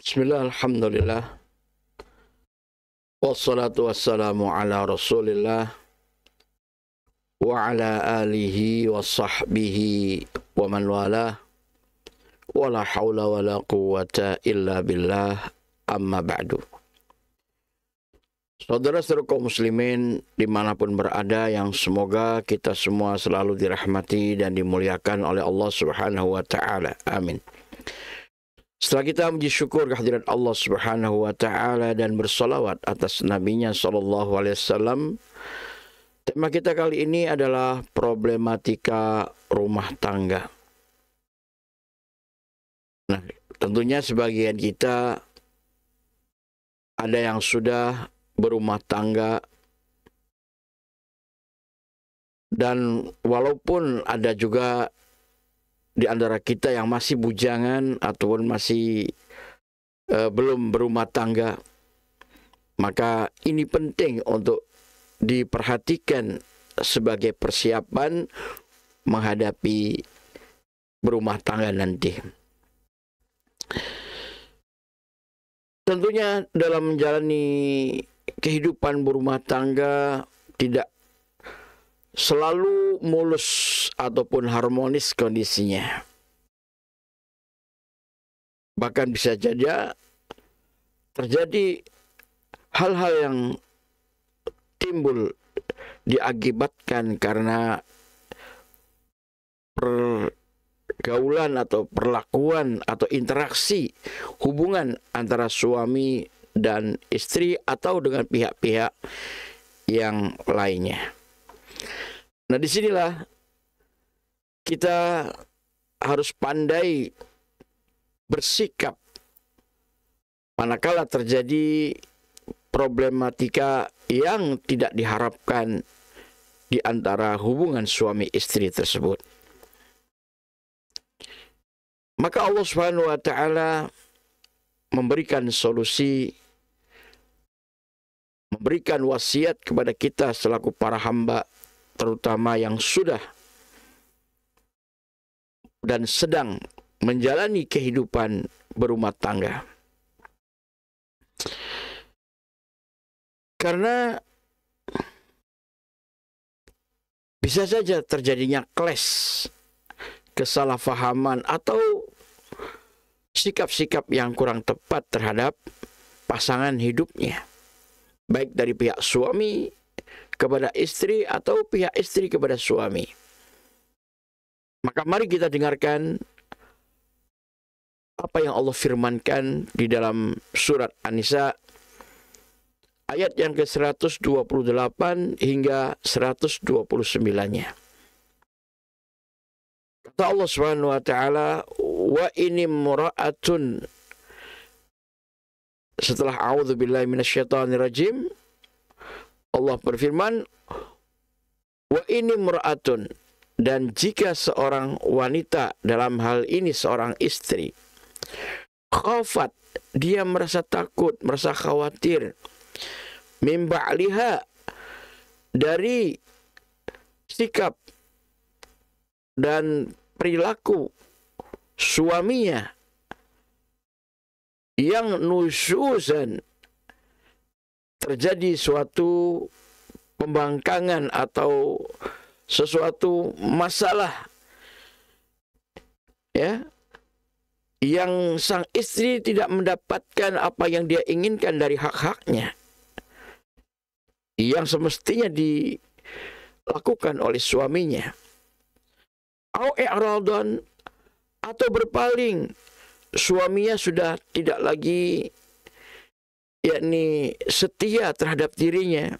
Bismillah, alhamdulillah. Wassalatu wassalamu ala rasulillah wa ala alihi wa sahbihi wa man walah wa la hawla wa la quwwata illa billah, amma ba'du. Saudara-saudara kaum muslimin dimanapun berada, yang semoga kita semua selalu dirahmati dan dimuliakan oleh Allah Subhanahu wa ta'ala. Amin. Setelah kita memuji syukur kehadirat Allah Subhanahu wa ta'ala dan bersolawat atas nabinya sallallahu alaihi wasallam, tema kita kali ini adalah problematika rumah tangga. Nah, tentunya sebagian kita ada yang sudah berumah tangga, dan walaupun ada juga di antara kita yang masih bujangan ataupun masih belum berumah tangga, maka ini penting untuk diperhatikan sebagai persiapan menghadapi berumah tangga nanti. Tentunya dalam menjalani kehidupan berumah tangga tidak selalu mulus ataupun harmonis kondisinya. Bahkan bisa saja terjadi hal-hal yang timbul diakibatkan karena pergaulan atau perlakuan atau interaksi hubungan antara suami dan istri atau dengan pihak-pihak yang lainnya. Nah, disinilah kita harus pandai bersikap manakala terjadi problematika yang tidak diharapkan di antara hubungan suami istri tersebut. Maka Allah Subhanahu wa ta'ala memberikan solusi, memberikan wasiat kepada kita selaku para hamba, terutama yang sudah dan sedang menjalani kehidupan berumah tangga. Karena bisa saja terjadinya clash, kesalahpahaman atau sikap-sikap yang kurang tepat terhadap pasangan hidupnya, baik dari pihak suami kepada istri atau pihak istri kepada suami. Maka mari kita dengarkan apa yang Allah firmankan di dalam surat An-Nisa ayat yang ke-128 hingga 129-nya. Kata Allah Subhanahu wa ta'ala, wa ini mura'atun, setelah a'udzubillahi minasyaitonirrajim, Allah berfirman, wa ini mura'atun, dan jika seorang wanita, dalam hal ini seorang istri, khafat, dia merasa takut, merasa khawatir, min ba'liha, dari sikap dan perilaku suaminya yang nusyuzan, terjadi suatu pembangkangan atau sesuatu masalah, ya, yang sang istri tidak mendapatkan apa yang dia inginkan dari hak-haknya yang semestinya dilakukan oleh suaminya, au i'radon, atau berpaling, suaminya sudah tidak lagi yakni setia terhadap dirinya,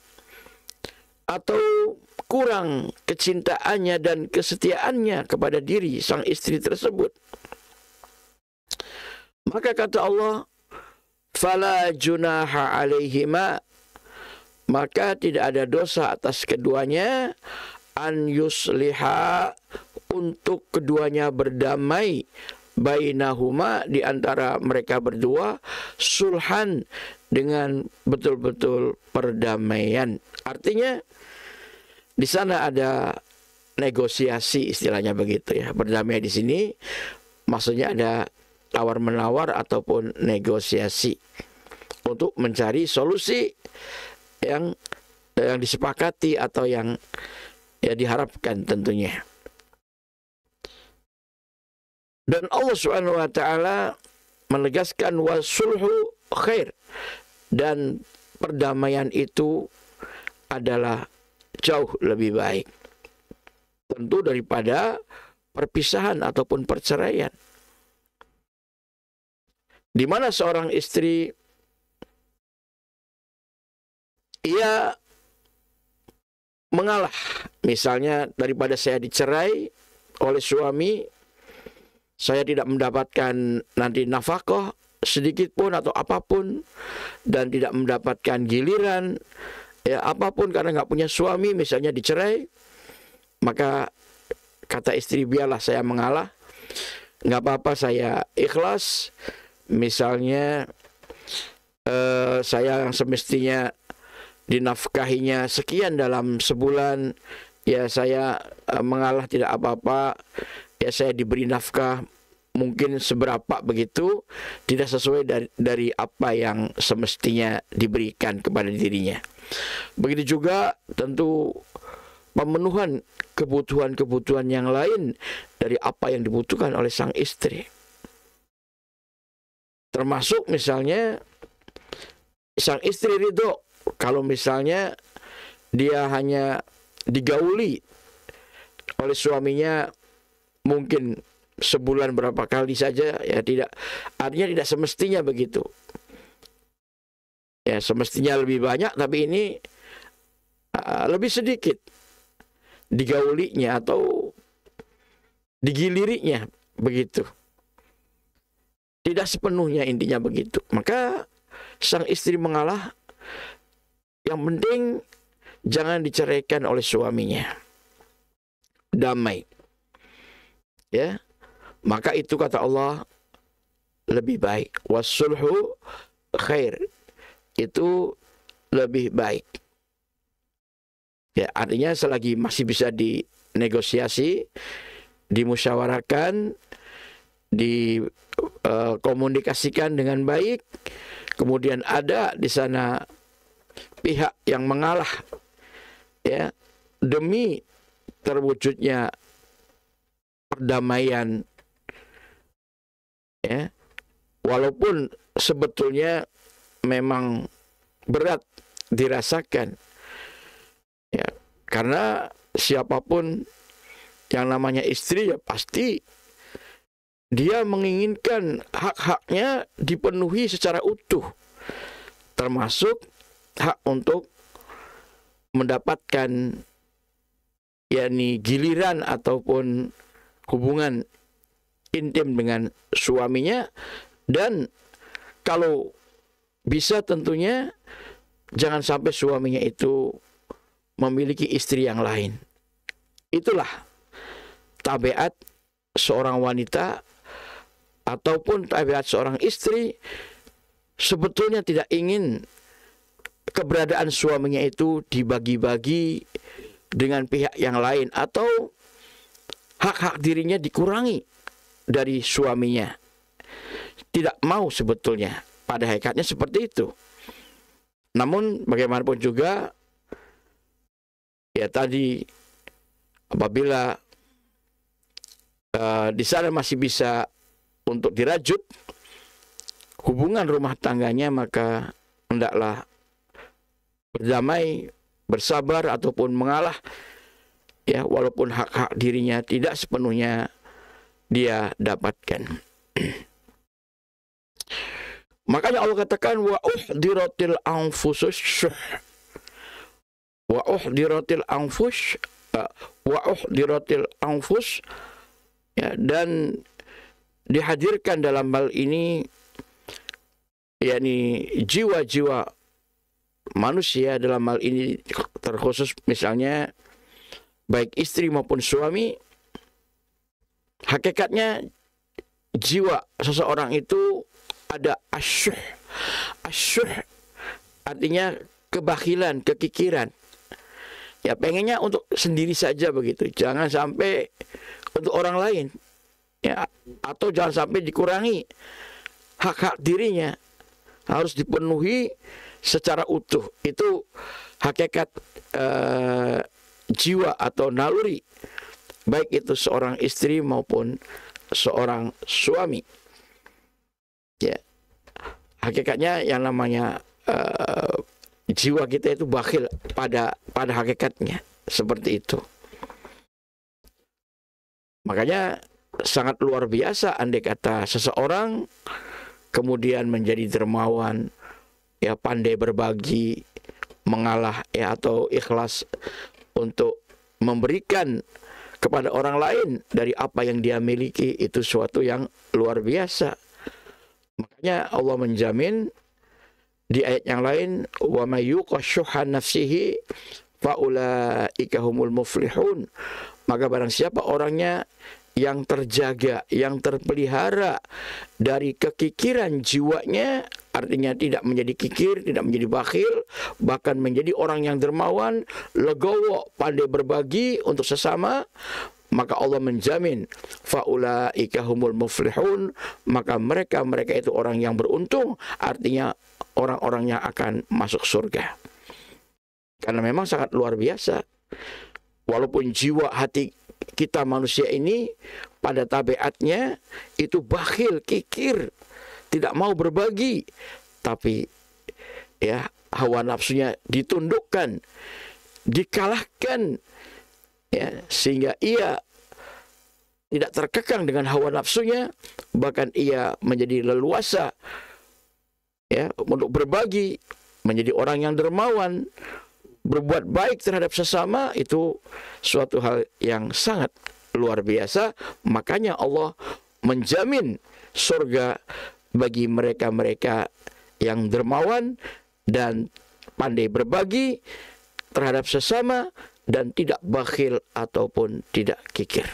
atau kurang kecintaannya dan kesetiaannya kepada diri sang istri tersebut. Maka kata Allah, fala junaha alaihima, maka tidak ada dosa atas keduanya, an yusliha, untuk keduanya berdamai, bainahuma, di antara mereka berdua, sulhan, dengan betul-betul perdamaian. Artinya di sana ada negosiasi, istilahnya begitu ya. Berdamai di sini maksudnya ada tawar-menawar ataupun negosiasi untuk mencari solusi yang disepakati atau yang ya diharapkan tentunya. Dan Allah Subhanahu wa taala menegaskan wasulhu khair, dan perdamaian itu adalah jauh lebih baik tentu daripada perpisahan ataupun perceraian. Di mana seorang istri ia mengalah, misalnya daripada saya dicerai oleh suami, saya tidak mendapatkan nanti nafkah sedikit pun atau apapun, dan tidak mendapatkan giliran ya apapun karena nggak punya suami, misalnya dicerai, maka kata istri, biarlah saya mengalah, nggak apa-apa, saya ikhlas. Misalnya saya yang semestinya dinafkahinya sekian dalam sebulan, ya saya mengalah tidak apa-apa, ya saya diberi nafkah mungkin seberapa begitu, tidak sesuai dari apa yang semestinya diberikan kepada dirinya. Begitu juga tentu pemenuhan kebutuhan-kebutuhan yang lain dari apa yang dibutuhkan oleh sang istri. Termasuk misalnya sang istri ridho kalau misalnya dia hanya digauli oleh suaminya mungkin sebulan berapa kali saja, ya tidak, artinya tidak semestinya begitu. Ya semestinya lebih banyak, tapi ini lebih sedikit digaulinya atau digilirinya begitu. Tidak sepenuhnya, intinya begitu. Maka sang istri mengalah, yang penting jangan diceraikan oleh suaminya, damai, ya. Maka itu kata Allah lebih baik. Wasulhu khair, itu lebih baik. Ya, artinya selagi masih bisa dinegosiasi, dimusyawarakan, dikomunikasikan dengan baik, kemudian ada di sana pihak yang mengalah, ya, demi terwujudnya perdamaian, ya, walaupun sebetulnya memang berat dirasakan, ya, karena siapapun yang namanya istri ya pasti dia menginginkan hak-haknya dipenuhi secara utuh, termasuk hak untuk mendapatkan yakni giliran ataupun hubungan intim dengan suaminya, dan kalau bisa tentunya jangan sampai suaminya itu memiliki istri yang lain. Itulah tabiat seorang wanita ataupun tabiat seorang istri, sebetulnya tidak ingin keberadaan suaminya itu dibagi-bagi dengan pihak yang lain atau hak-hak dirinya dikurangi dari suaminya. Tidak mau sebetulnya, pada hakikatnya seperti itu. Namun bagaimanapun juga, ya tadi apabila di sana masih bisa untuk dirajut hubungan rumah tangganya, maka hendaklah berdamai, bersabar ataupun mengalah, ya, walaupun hak-hak dirinya tidak sepenuhnya dia dapatkan. Makanya Allah katakan wa uhdiratil anfusus syuh, wa uhdiratil anfus, wa uhdiratil anfus, ya, dan dihadirkan dalam hal ini yakni jiwa-jiwa manusia, dalam hal ini terkhusus misalnya baik istri maupun suami. Hakikatnya jiwa seseorang itu ada asyuh. Asyuh artinya kebakhilan, kekikiran. Ya pengennya untuk sendiri saja begitu, jangan sampai untuk orang lain. ya, atau jangan sampai dikurangi hak-hak dirinya, harus dipenuhi secara utuh. Itu hakikat jiwa atau naluri, baik itu seorang istri maupun seorang suami. Ya, hakikatnya yang namanya jiwa kita itu bakhil pada hakikatnya seperti itu. Makanya sangat luar biasa andai kata seseorang kemudian menjadi dermawan, ya, pandai berbagi, mengalah, ya, atau ikhlas untuk memberikan kepada orang lain dari apa yang dia miliki, itu suatu yang luar biasa. Makanya Allah menjamin di ayat yang lain, wa may yuqashuha nafsihi faulaika humul muflihun. Maka barang siapa orangnya yang terjaga, yang terpelihara dari kekikiran jiwanya, artinya tidak menjadi kikir, tidak menjadi bakhil, bahkan menjadi orang yang dermawan, legowo, pandai berbagi untuk sesama, maka Allah menjamin faulaika humul muflihun, maka mereka itu orang yang beruntung, artinya orang-orang yang akan masuk surga. Karena memang sangat luar biasa. Walaupun jiwa hati kita manusia ini pada tabiatnya itu bakhil, kikir, tidak mau berbagi, tapi ya hawa nafsunya ditundukkan, dikalahkan, ya, sehingga ia tidak terkekang dengan hawa nafsunya, bahkan ia menjadi leluasa, ya, untuk berbagi, menjadi orang yang dermawan, berbuat baik terhadap sesama. Itu suatu hal yang sangat luar biasa. Makanya Allah menjamin surga bagi mereka-mereka yang dermawan dan pandai berbagi terhadap sesama dan tidak bakhil ataupun tidak kikir.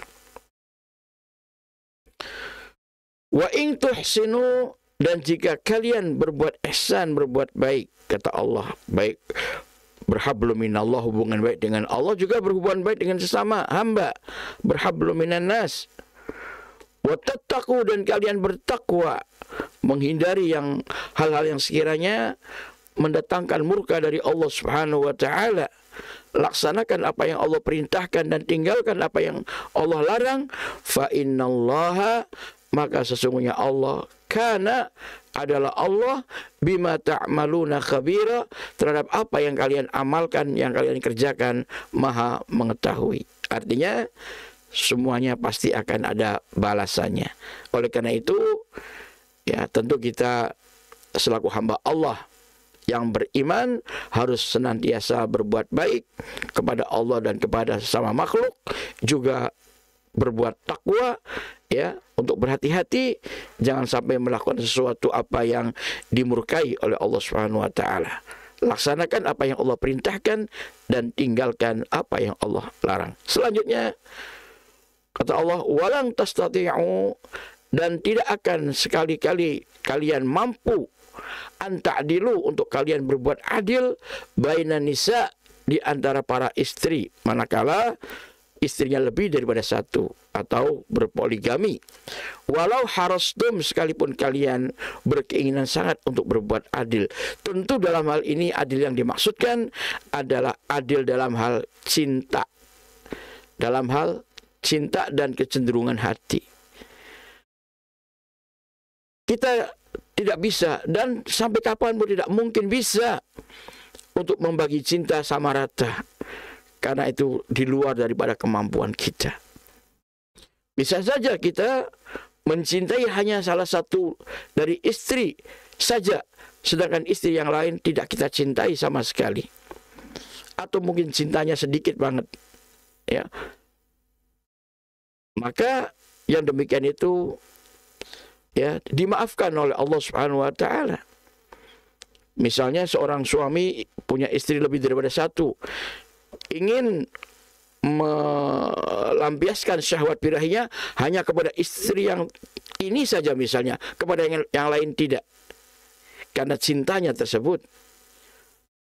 Wa in tuhsinu, dan jika kalian berbuat ihsan, berbuat baik, kata Allah, baik berhablu minallah, hubungan baik dengan Allah, juga berhubungan baik dengan sesama hamba, berhablu minan nas. Wa tattaqu, dan kalian bertakwa, menghindari yang hal-hal yang sekiranya mendatangkan murka dari Allah Subhanahu wa taala. Laksanakan apa yang Allah perintahkan dan tinggalkan apa yang Allah larang. Fa innallaha, maka sesungguhnya Allah, kana, adalah Allah, bima ta'maluna khabira, terhadap apa yang kalian amalkan, yang kalian kerjakan, maha mengetahui. Artinya semuanya pasti akan ada balasannya. Oleh karena itu, ya, tentu kita selaku hamba Allah yang beriman harus senantiasa berbuat baik kepada Allah dan kepada sesama makhluk, juga berbuat takwa, ya, untuk berhati-hati jangan sampai melakukan sesuatu apa yang dimurkai oleh Allah Subhanahu wa taala. Laksanakan apa yang Allah perintahkan dan tinggalkan apa yang Allah larang. Selanjutnya kata Allah, walang tastati'u, dan tidak akan sekali-kali kalian mampu anta'dilu, untuk kalian berbuat adil, bainan nisa, di antara para istri, manakala istrinya lebih daripada satu atau berpoligami. Walau harastum, sekalipun kalian berkeinginan sangat untuk berbuat adil. Tentu dalam hal ini adil yang dimaksudkan adalah adil dalam hal cinta, dalam hal cinta dan kecenderungan hati. Kita tidak bisa, dan sampai kapanpun tidak mungkin bisa untuk membagi cinta sama rata, karena itu di luar daripada kemampuan kita. Bisa saja kita mencintai hanya salah satu dari istri saja, sedangkan istri yang lain tidak kita cintai sama sekali, atau mungkin cintanya sedikit banget, ya. Maka yang demikian itu, ya, dimaafkan oleh Allah Subhanahu wa taala. Misalnya seorang suami punya istri lebih daripada satu, ingin melampiaskan syahwat birahinya hanya kepada istri yang ini saja misalnya, kepada yang lain tidak, karena cintanya tersebut,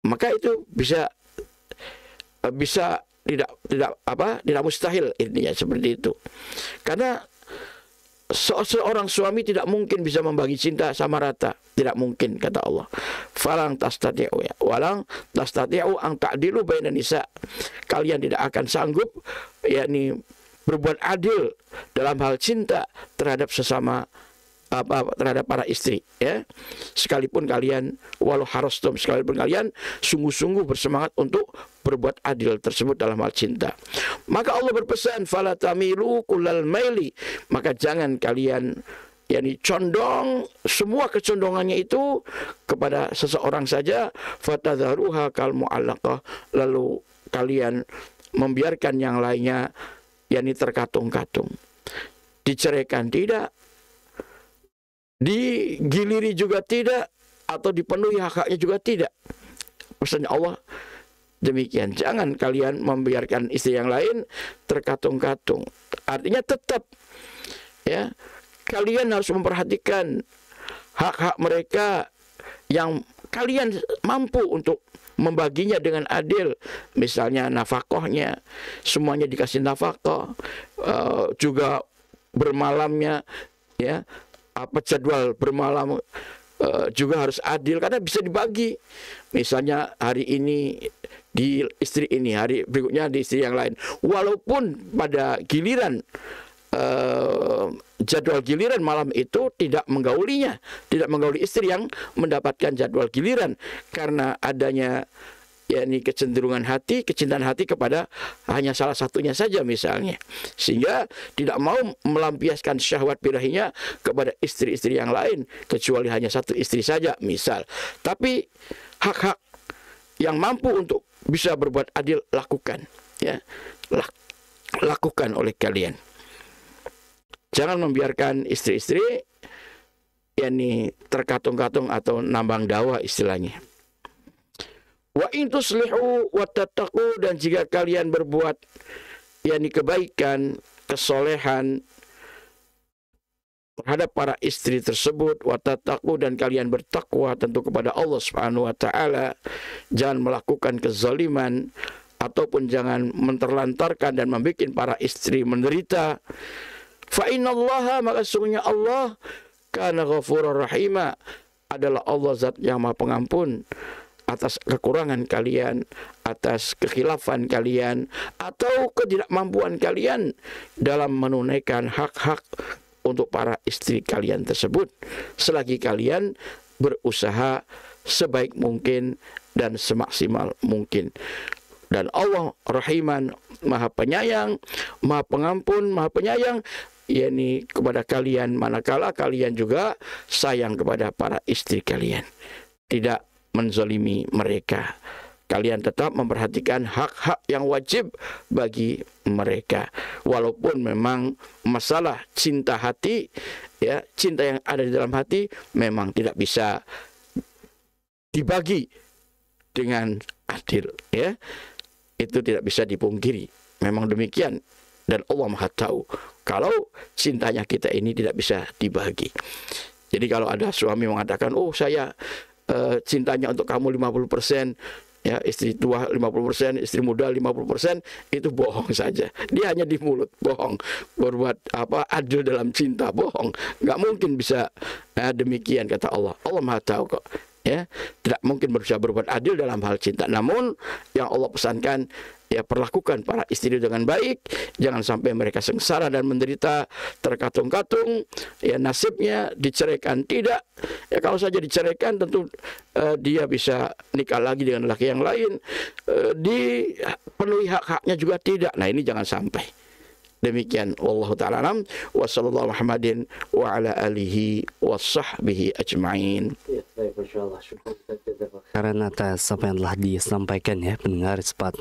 maka itu bisa tidak mustahil, intinya seperti itu. Karena seorang suami tidak mungkin bisa membagi cinta sama rata, tidak mungkin, kata Allah. Falang tastati'u ya, walang tastati'u ang ta'dilu bainan nisa. Kalian tidak akan sanggup yakni berbuat adil dalam hal cinta terhadap sesama terhadap para istri, ya. Sekalipun kalian walau harastum, sekalipun kalian sungguh-sungguh bersemangat untuk berbuat adil tersebut dalam hal cinta. Maka Allah berpesan, fala tamilu kullal maili, maka jangan kalian yakni condong semua kecondongannya itu kepada seseorang saja, fatadharuha kal mu'allaqah, lalu kalian membiarkan yang lainnya yakni terkatung-katung. Diceraikan tidak, digiliri juga tidak, atau dipenuhi hak-haknya juga tidak. Pesan Allah demikian, jangan kalian membiarkan istri yang lain terkatung-katung. Artinya tetap, ya, kalian harus memperhatikan hak-hak mereka yang kalian mampu untuk membaginya dengan adil. Misalnya nafkahnya, semuanya dikasih nafkah, juga bermalamnya, ya, jadwal bermalam juga harus adil karena bisa dibagi. Misalnya hari ini di istri ini, hari berikutnya di istri yang lain. Walaupun pada giliran jadwal giliran malam itu tidak menggaulinya, tidak menggauli istri yang mendapatkan jadwal giliran karena adanya yakni kecenderungan hati, kecintaan hati kepada hanya salah satunya saja misalnya, sehingga tidak mau melampiaskan syahwat birahinya kepada istri-istri yang lain kecuali hanya satu istri saja misal. Tapi hak-hak yang mampu untuk bisa berbuat adil lakukan, ya, lakukan oleh kalian. Jangan membiarkan istri-istri yakni terkatung-katung atau nambang dawa istilahnya. Wa in tuslihu wa tattaqu, dan jika kalian berbuat yakni kebaikan, kesolehan terhadap para istri tersebut, wa tattaqu, dan kalian bertakwa tentu kepada Allah Subhanahu wa taala, jangan melakukan kezaliman ataupun jangan menterlantarkan dan membuat para istri menderita. Fa innallaha, maka sesungguhnya Allah kana ghafurur rahima, adalah Allah zat yang Maha Pengampun atas kekurangan kalian, atas kekhilafan kalian, atau ketidakmampuan kalian dalam menunaikan hak-hak untuk para istri kalian tersebut, selagi kalian berusaha sebaik mungkin dan semaksimal mungkin. Dan Allah Rahiman, Maha Penyayang, Maha Pengampun, Maha Penyayang, yakni kepada kalian manakala kalian juga sayang kepada para istri kalian, tidak menzalimi mereka. Kalian tetap memperhatikan hak-hak yang wajib bagi mereka. Walaupun memang masalah cinta hati, ya, cinta yang ada di dalam hati memang tidak bisa dibagi dengan adil, ya. Itu tidak bisa dipungkiri. Memang demikian. Dan Allah Maha tahu kalau cintanya kita ini tidak bisa dibagi. Jadi kalau ada suami mengatakan, oh saya cintanya untuk kamu 50%, ya, istri tua 50%, istri muda 50%, itu bohong saja. Dia hanya di mulut, bohong. Berbuat apa adil dalam cinta, bohong. Nggak mungkin bisa demikian, kata Allah. Allah Maha tahu kok, ya. Tidak mungkin bisa berbuat adil dalam hal cinta. Namun yang Allah pesankan, ya, perlakukan para istri dengan baik, jangan sampai mereka sengsara dan menderita terkatung-katung, ya, nasibnya diceraikan tidak. Ya, kalau saja diceraikan tentu dia bisa nikah lagi dengan laki yang lain, dipenuhi hak-haknya juga tidak. Nah, ini jangan sampai. Demikian, wallahu ta'ala alam, wa sallallahu Muhammadin wa ala alihi wa sahbihi ajma'in. Karena atas apa yang telah disampaikan, ya, pendengar sepatah